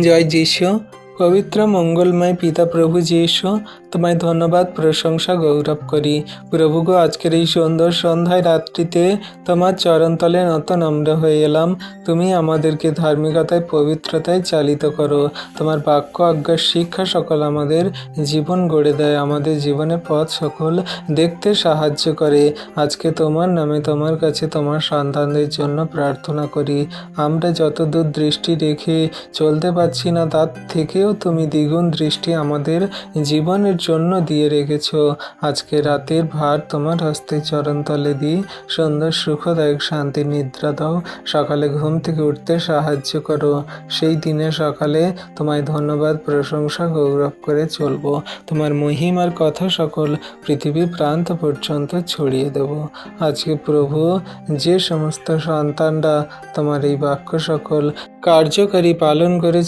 জয় যিশু। পবিত্র মঙ্গলময় পিতা প্রভু যিশু, তোমায় ধন্যবাদ, প্রশংসা, গৌরব করি। প্রভু গো, আজকের এই সুন্দর সন্ধ্যায় রাত্রিতে তোমার চরণতলে নত নম্র হয়ে এলাম। তুমি আমাদেরকে ধার্মিকতায়, পবিত্রতায় চালিত করো। তোমার বাক্য, আজ্ঞা, শিক্ষা সকল আমাদের জীবন গড়ে দেয়, আমাদের জীবনের পথ সকল দেখতে সাহায্য করে। আজকে তোমার নামে তোমার কাছে তোমার সন্তানদের জন্য প্রার্থনা করি। আমরা যতদূর দৃষ্টি রেখে চলতে পারছি না, তার থেকেও তুমি দ্বিগুণ দৃষ্টি আমাদের জীবনের জন্য দিয়ে রেখেছ। আজকে রাতের ভার তোমার হস্তে চরণতলে দিই। সুন্দর সুখদায়ক শান্তি নিদ্রা দাও। সকালে ঘুম থেকে উঠতে সাহায্য করো। সেই দিনে সকালে তোমায় ধন্যবাদ, প্রশংসা, গৌরব করে চলবো। তোমার মহিমার কথা সকল পৃথিবীর প্রান্ত পর্যন্ত ছড়িয়ে দেব। আজকে প্রভু, যে সমস্ত সন্তানরা তোমার এই বাক্য সকল কার্যকারী পালন করেছে,